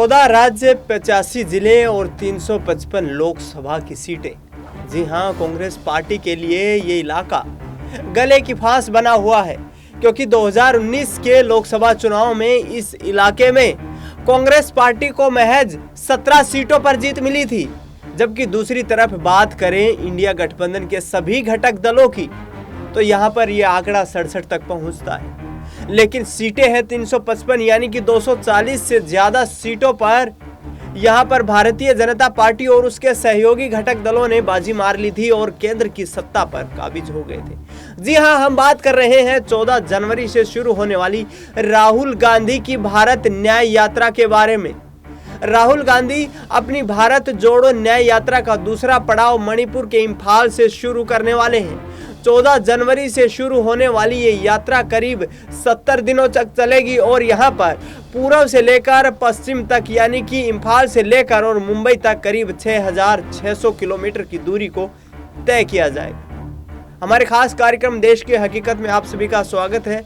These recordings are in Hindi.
14 राज्य, 85 जिले और 355 लोकसभा की सीटें। जी हां, कांग्रेस पार्टी के लिए ये इलाका गले की फांस बना हुआ है, क्योंकि 2019 के लोकसभा चुनाव में इस इलाके में कांग्रेस पार्टी को महज 17 सीटों पर जीत मिली थी। जबकि दूसरी तरफ बात करें इंडिया गठबंधन के सभी घटक दलों की, तो यहाँ पर यह आंकड़ा 67 तक पहुँचता है। लेकिन सीटें हैं 355, यानी कि 240 से ज्यादा सीटों पर यहाँ पर भारतीय जनता पार्टी और उसके सहयोगी घटक दलों ने बाजी मार ली थी और केंद्र की सत्ता पर काबिज हो गए थे। जी हां, हम बात कर रहे हैं 14 जनवरी से शुरू होने वाली राहुल गांधी की भारत न्याय यात्रा के बारे में। राहुल गांधी अपनी भारत जोड़ो न्याय यात्रा का दूसरा पड़ाव मणिपुर के इंफाल से शुरू करने वाले हैं। 14 जनवरी से शुरू होने वाली ये यात्रा करीब 70 दिनों तक चलेगी और यहाँ पर पूर्व से लेकर पश्चिम तक, यानी कि इंफाल से लेकर और मुंबई तक करीब 6600 किलोमीटर की दूरी को तय किया जाएगा। हमारे खास कार्यक्रम देश की हकीकत में आप सभी का स्वागत है।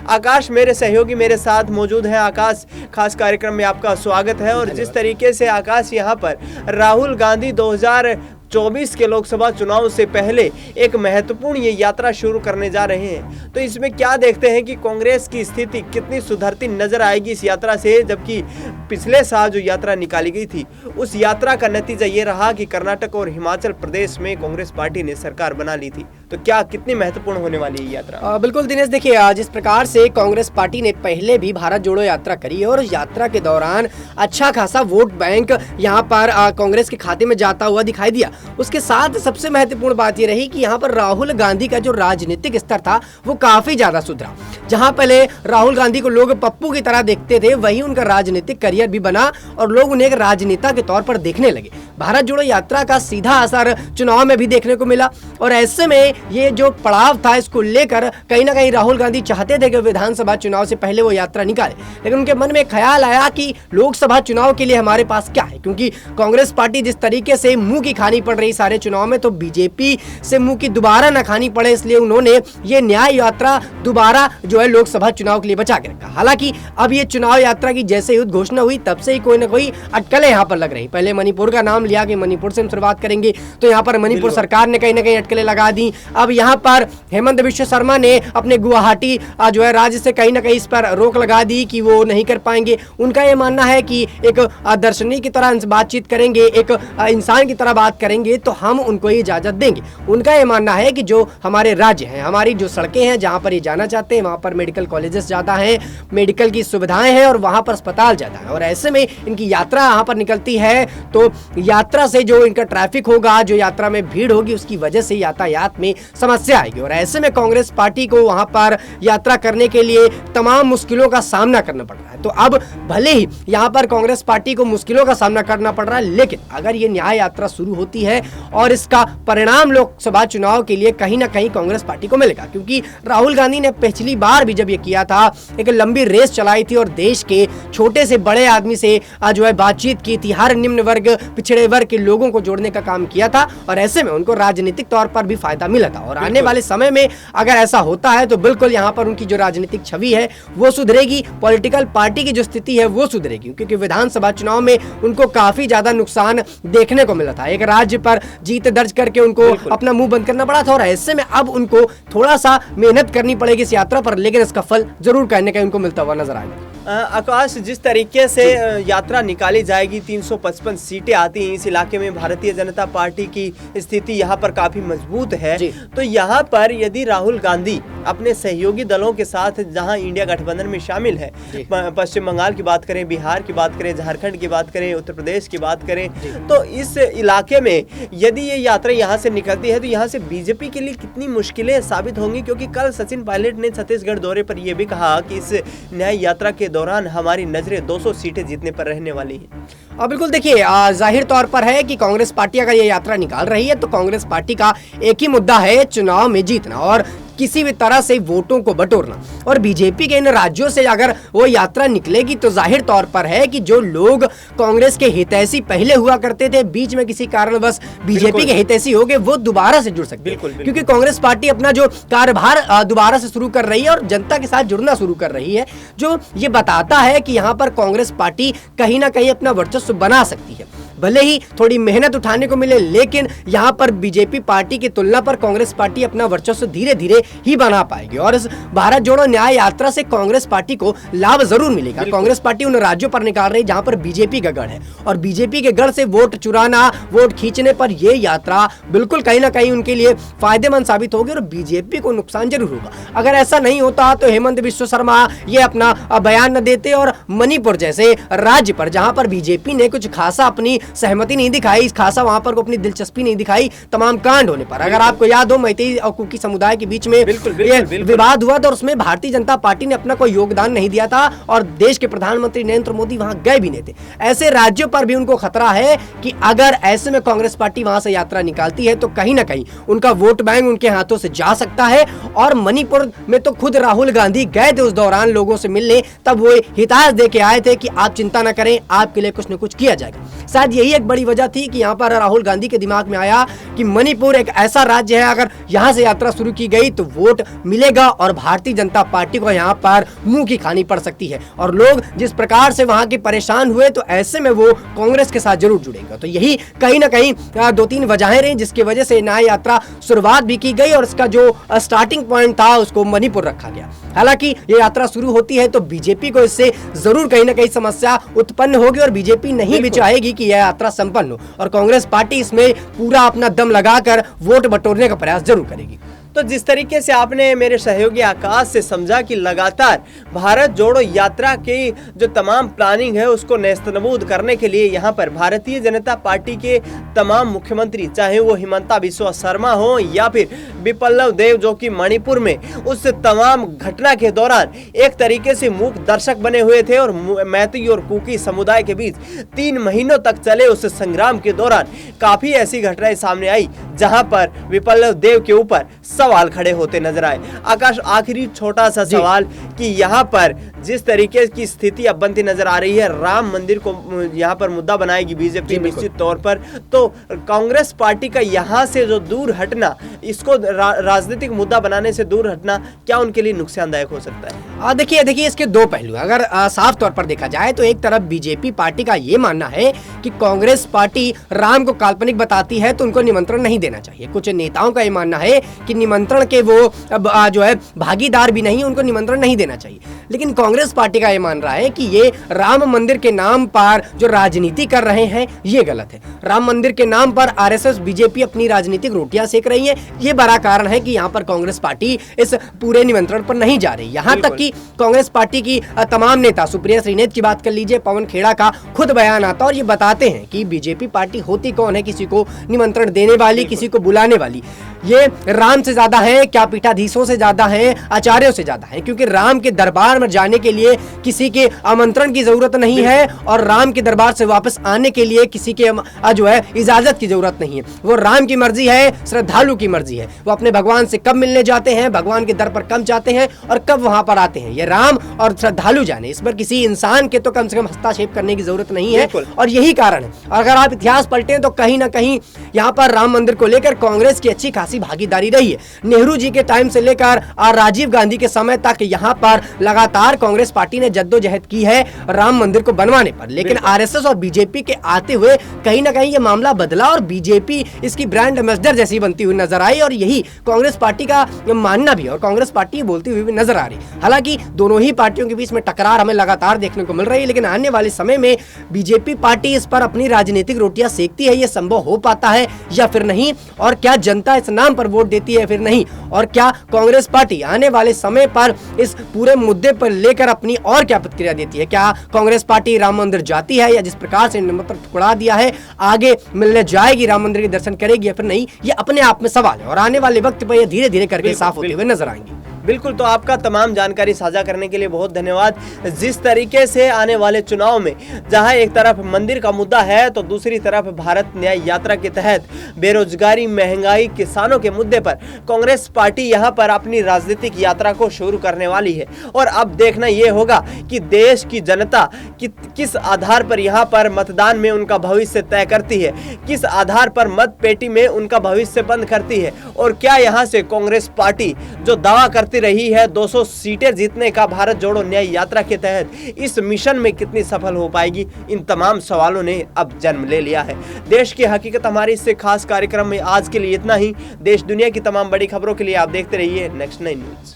आकाश मेरे सहयोगी मेरे साथ मौजूद हैं। आकाश, खास कार्यक्रम में आपका स्वागत है। और जिस तरीके से आकाश यहाँ पर राहुल गांधी 2024 के लोकसभा चुनाव से पहले एक महत्वपूर्ण ये यात्रा शुरू करने जा रहे हैं, तो इसमें क्या देखते हैं कि कांग्रेस की स्थिति कितनी सुधरती नजर आएगी इस यात्रा से। जबकि पिछले साल जो यात्रा निकाली गई थी, उस यात्रा का नतीजा ये रहा कि कर्नाटक और हिमाचल प्रदेश में कांग्रेस पार्टी ने सरकार बना ली थी। तो क्या कितनी महत्वपूर्ण होने वाली है यात्रा? बिल्कुल दिनेश, देखिए जिस प्रकार से कांग्रेस पार्टी ने पहले भी भारत जोड़ो यात्रा करी है और यात्रा के दौरान अच्छा खासा वोट बैंक यहाँ पर कांग्रेस के खाते में जाता हुआ दिखाई दिया। उसके साथ सबसे महत्वपूर्ण बात ये रही कि यहाँ पर राहुल गांधी का जो राजनीतिक स्तर था वो काफी ज्यादा सुधरा। जहाँ पहले राहुल गांधी को लोग पप्पू की तरह देखते थे, वही उनका राजनीतिक करियर भी बना और लोग उन्हें एक राजनेता के तौर पर देखने लगे। भारत जोड़ो यात्रा का सीधा असर चुनाव में भी देखने को मिला और ऐसे में ये जो पड़ाव था, इसको लेकर कहीं ना कहीं राहुल गांधी चाहते थे कि विधानसभा चुनाव से पहले वो यात्रा निकाले, लेकिन उनके मन में ख्याल आया कि लोकसभा चुनाव के लिए हमारे पास क्या है, क्योंकि कांग्रेस पार्टी जिस तरीके से मुंह की खानी पड़ रही सारे चुनाव में, तो बीजेपी से मुंह की दोबारा न खानी पड़े, इसलिए उन्होंने ये न्याय यात्रा दोबारा जो है लोकसभा चुनाव के लिए बचा के रखा। हालांकि अब ये चुनाव यात्रा की जैसे ही घोषणा हुई, तब से ही कोई ना कोई अटकलें यहाँ पर लग रही। पहले मणिपुर का नाम लिया कि मणिपुर से हम शुरुआत करेंगे, तो यहाँ पर मणिपुर सरकार ने कहीं ना कहीं अटकलें लगा दी। अब यहाँ पर हेमंत बिश्व शर्मा ने अपने गुवाहाटी जो है राज्य से कहीं ना कहीं इस पर रोक लगा दी कि वो नहीं कर पाएंगे। उनका ये मानना है कि एक दर्शनी की तरह बातचीत करेंगे, एक इंसान की तरह बात करेंगे तो हम उनको ये इजाजत देंगे। उनका ये मानना है कि जो हमारे राज्य हैं, हमारी जो सड़कें हैं, जहाँ पर ये जाना चाहते हैं वहाँ पर मेडिकल कॉलेजेस ज्यादा हैं, मेडिकल की सुविधाएं हैं और वहाँ पर अस्पताल ज्यादा है, और ऐसे में इनकी यात्रा यहाँ पर निकलती है तो यात्रा से जो इनका ट्रैफिक होगा, जो यात्रा में भीड़ होगी, उसकी वजह से यातायात में समस्या आएगी। और ऐसे में कांग्रेस पार्टी को वहां पर यात्रा करने के लिए तमाम मुश्किलों का सामना करना पड़ रहा है। तो अब भले ही यहां पर कांग्रेस पार्टी को मुश्किलों का सामना करना पड़ रहा है, लेकिन अगर ये न्याय यात्रा शुरू होती है और इसका परिणाम लोकसभा चुनाव के लिए कहीं ना कहीं कांग्रेस पार्टी को मिलेगा, क्योंकि राहुल गांधी ने पिछली बार भी जब ये किया था, एक लंबी रेस चलाई थी और देश के छोटे से बड़े आदमी से जो है बातचीत की थी, हर निम्न वर्ग, पिछड़े वर्ग के लोगों को जोड़ने का काम किया था और ऐसे में उनको राजनीतिक तौर पर भी फायदा मिला था। और आने वाले समय में अगर ऐसा होता है तो बिल्कुल यहाँ पर उनकी जो राजनीतिक छवि है वो सुधरेगी, पॉलिटिकल पार्टी की जो स्थिति है वो सुधरेगी, क्योंकि विधानसभा चुनाव में उनको काफी ज्यादा नुकसान देखने को मिला था। एक राज्य पर जीत दर्ज करके उनको अपना मुंह बंद करना पड़ा था और ऐसे में अब उनको थोड़ा सा मेहनत करनी पड़ेगी इस यात्रा पर, लेकिन इसका फल जरूर कहने का उनको मिलता हुआ नजर आएगा। आकाश, जिस तरीके से यात्रा निकाली जाएगी, 355 सीटें आती हैं इस इलाके में, भारतीय जनता पार्टी की स्थिति यहाँ पर काफी मजबूत है। तो यहाँ पर यदि राहुल गांधी अपने सहयोगी दलों के साथ, जहाँ इंडिया गठबंधन में शामिल है, पश्चिम बंगाल की बात करें, बिहार की बात करें, झारखंड की बात करें, उत्तर प्रदेश की बात करें, तो इस इलाके में यदि ये यात्रा यहाँ से निकलती है तो यहाँ से बीजेपी के लिए कितनी मुश्किलें साबित होंगी, क्योंकि कल सचिन पायलट ने छत्तीसगढ़ दौरे पर यह भी कहा कि इस न्याय यात्रा के दौरान हमारी नजरें 200 सीटें जीतने पर रहने वाली है। बिल्कुल, देखिए जाहिर तौर पर है कि कांग्रेस पार्टी अगर ये यात्रा निकाल रही है तो कांग्रेस पार्टी का एक ही मुद्दा है, चुनाव में जीतना। और किसी भी तरह से वोटों को बटोरना। और बीजेपी के इन राज्यों से अगर वो यात्रा निकलेगी तो जाहिर तौर पर है कि जो लोग कांग्रेस के हितैषी पहले हुआ करते थे, बीच में किसी कारणवश बीजेपी के हितैषी हो गए, वो दोबारा से जुड़ सकते हैं, क्योंकि कांग्रेस पार्टी अपना जो कार्यभार दोबारा से शुरू कर रही है और जनता के साथ जुड़ना शुरू कर रही है, जो ये बताता है कि यहाँ पर कांग्रेस पार्टी कहीं ना कहीं अपना वर्चस्व बना सकती है। भले ही थोड़ी मेहनत उठाने को मिले, लेकिन यहाँ पर बीजेपी पार्टी की तुलना पर कांग्रेस पार्टी अपना वर्चस्व धीरे धीरे ही बना पाएगी। और इस भारत जोड़ो न्याय यात्रा से कांग्रेस पार्टी को लाभ जरूर मिलेगा। कांग्रेस पार्टी उन राज्यों पर निकाल रही जहां पर बीजेपी का गढ़ है, और बीजेपी के गढ़ से वोट चुराना, वोट खींचने पर यह यात्रा बिल्कुल कहीं ना कहीं उनके लिए फायदेमंद साबित होगी और बीजेपी को नुकसान जरूर होगा। अगर ऐसा नहीं होता तो हेमंत बिस्वा शर्मा ये अपना बयान न देते और मणिपुर जैसे राज्य पर, जहां पर बीजेपी ने कुछ खासा अपनी सहमति नहीं दिखाई, खासा वहां पर को अपनी दिलचस्पी नहीं दिखाई तमाम कांड होने पर। अगर आपको याद हो, मैतेई और कुकी समुदाय के बीच में विवाद हुआ था और उसमें भारतीय जनता पार्टी ने अपना कोई योगदान नहीं दिया था और देश के प्रधानमंत्री नरेंद्र मोदी वहां गए भी नहीं थे। ऐसे राज्यों पर भी उनको खतरा है कि अगर ऐसे में कांग्रेस पार्टी वहां से यात्रा निकालती है तो कहीं ना कहीं उनका वोट बैंक उनके हाथों से जा सकता है। और मणिपुर में तो खुद राहुल गांधी गए थे उस दौरान लोगों से मिलने, तब वो हिदायत दे के आए थे कि आप चिंता न करें, आपके लिए कुछ न कुछ किया जाएगा। शायद यही एक बड़ी वजह थी कि यहाँ पर राहुल गांधी के दिमाग में आया कि मणिपुर एक ऐसा राज्य है, अगर यहाँ से यात्रा शुरू की गई तो वोट मिलेगा और भारतीय जनता पार्टी को यहाँ पर मुंह की खानी पड़ सकती है। और लोग जिस प्रकार से वहां के परेशान हुए, तो ऐसे में वो कांग्रेस के साथ जरूर जुड़ेगा। तो यही कहीं ना कहीं दो तीन वजहें रही जिसकी वजह से न्याय यात्रा शुरुआत भी की गई और इसका जो स्टार्टिंग पॉइंट था उसको मणिपुर रखा गया। हालांकि ये यात्रा शुरू होती है तो बीजेपी को इससे जरूर कहीं ना कहीं समस्या उत्पन्न होगी और बीजेपी नहीं भी चाहेगी कि यह यात्रा संपन्न हो, और कांग्रेस पार्टी इसमें पूरा अपना दम लगाकर वोट बटोरने का प्रयास जरूर करेगी। तो जिस तरीके से आपने मेरे सहयोगी आकाश से समझा कि लगातार भारत जोड़ो यात्रा की जो तमाम प्लानिंग है उसको नेस्तनाबूद करने के लिए यहाँ पर भारतीय जनता पार्टी के तमाम मुख्यमंत्री, चाहे वो हिमंता बिस्वा शर्मा हो या फिर बिप्लब देब जो कि मणिपुर में उस तमाम घटना के दौरान एक तरीके से मूक दर्शक बने हुए थे और मैतेई और कुकी समुदाय के बीच 3 महीनों तक चले उस संग्राम के दौरान काफी ऐसी घटनाएं सामने आई जहां पर बिप्लब देब के ऊपर सवाल खड़े होते नजर आए। आकाश, आखिरी छोटा सा सवाल कि यहाँ पर जिस तरीके की स्थिति अब बनती नजर आ रही है, राम मंदिर को यहाँ पर मुद्दा बनाएगी बीजेपी निश्चित तौर पर, तो कांग्रेस पार्टी का यहाँ से जो दूर हटना, इसको राजनीतिक मुद्दा बनाने से दूर हटना क्या उनके लिए नुकसानदायक हो सकता है? देखिए इसके दो पहलू। अगर साफ तौर पर देखा जाए तो एक तरफ बीजेपी पार्टी का ये मानना है कि कांग्रेस पार्टी राम को काल्पनिक बताती है तो उनको निमंत्रण नहीं देना चाहिए। कुछ नेताओं का ये मानना है कि निमंत्रण के वो जो है भागीदार भी नहीं, उनको निमंत्रण नहीं देना चाहिए। लेकिन कांग्रेस पार्टी का ये मान रहा है कि ये राम मंदिर के नाम पर जो राजनीति कर रहे हैं ये गलत है। राम मंदिर के नाम पर आरएसएस बीजेपी अपनी राजनीतिक रोटियां सेक रही है। ये बड़ा कारण है कि यहाँ पर कांग्रेस पार्टी इस पूरे निमंत्रण पर नहीं जा रही। यहाँ तक कि कांग्रेस पार्टी की तमाम नेता, सुप्रिया श्रीनेत की बात कर लीजिए, पवन खेड़ा का खुद बयान आता और ये बताते हैं कि बीजेपी पार्टी होती कौन है, किसी को निमंत्रण देने वाली, किसी को बुलाने वाली। ये राम से ज्यादा है क्या, पीठाधीशों से ज्यादा है, आचार्यों से ज्यादा है, क्योंकि राम के दरबार में जाने के लिए किसी के आमंत्रण की जरूरत नहीं है और राम के दरबार से वापस आने के लिए किसी के जो है इजाजत की जरूरत नहीं है। वो राम की मर्जी है, श्रद्धालु की मर्जी है। वो अपने भगवान से कब मिलने जाते हैं, भगवान के दर पर कब जाते हैं और कब वहां पर आते हैं, ये राम और श्रद्धालु जाने। इस पर किसी इंसान के तो कम से कम हस्तक्षेप करने की जरूरत नहीं है और यही कारण है। अगर आप इतिहास पलटें तो कहीं ना कहीं यहाँ पर राम मंदिर को लेकर कांग्रेस की अच्छी खासी भागीदारी रही है। नेहरू जी के टाइम से लेकर राजीव गांधी के समय तक यहाँ पर लगातार कांग्रेस पार्टी ने जद्दोजहद की है राम मंदिर को बनवाने पर। लेकिन आरएसएस और बीजेपी के आते हुए कहीं ना कहीं ये मामला बदला और बीजेपी इसकी ब्रांड एम्बेसडर जैसी बनती हुई नजर आई और यही कांग्रेस पार्टी का मानना भी है और कांग्रेस पार्टी बोलती हुई भी नजर आ रही। हालांकि दोनों ही पार्टियों के बीच में टकरार हमें लगातार देखने को मिल रही है, लेकिन आने वाले समय में बीजेपी पार्टी इस पर अपनी राजनीतिक रोटियां सेकती है, ये संभव हो पाता है या फिर नहीं, और क्या जनता इस नाम पर वोट देती है फिर नहीं, और क्या कांग्रेस पार्टी आने वाले समय पर इस पूरे मुद्दे पर लेकर अपनी और क्या प्रतिक्रिया देती है। क्या कांग्रेस पार्टी राम मंदिर जाती है या जिस प्रकार से निमंत्रण ठुकरा दिया है आगे मिलने जाएगी, राम मंदिर के दर्शन करेगी या फिर नहीं, ये अपने आप में सवाल है और आने वाले वक्त पर ये धीरे धीरे करके साफ होते हुए नजर आएंगे। बिल्कुल, तो आपका तमाम जानकारी साझा करने के लिए बहुत धन्यवाद। जिस तरीके से आने वाले चुनाव में जहां एक तरफ मंदिर का मुद्दा है तो दूसरी तरफ भारत न्याय यात्रा के तहत बेरोजगारी, महंगाई, किसानों के मुद्दे पर कांग्रेस पार्टी यहां पर अपनी राजनीतिक यात्रा को शुरू करने वाली है। और अब देखना यह होगा कि देश की जनता किस आधार पर यहां पर मतदान में उनका भविष्य तय करती है, किस आधार पर मत पेटी में उनका भविष्य बंद करती है, और क्या यहां से कांग्रेस पार्टी जो दावा करती रही है 200 सीटें जीतने का भारत जोड़ो न्याय यात्रा के तहत, इस मिशन में कितनी सफल हो पाएगी, इन तमाम सवालों ने अब जन्म ले लिया है। देश की हकीकत हमारे इससे खास कार्यक्रम में आज के लिए इतना ही। देश दुनिया की तमाम बड़ी खबरों के लिए आप देखते रहिए नेक्स्ट 9 न्यूज।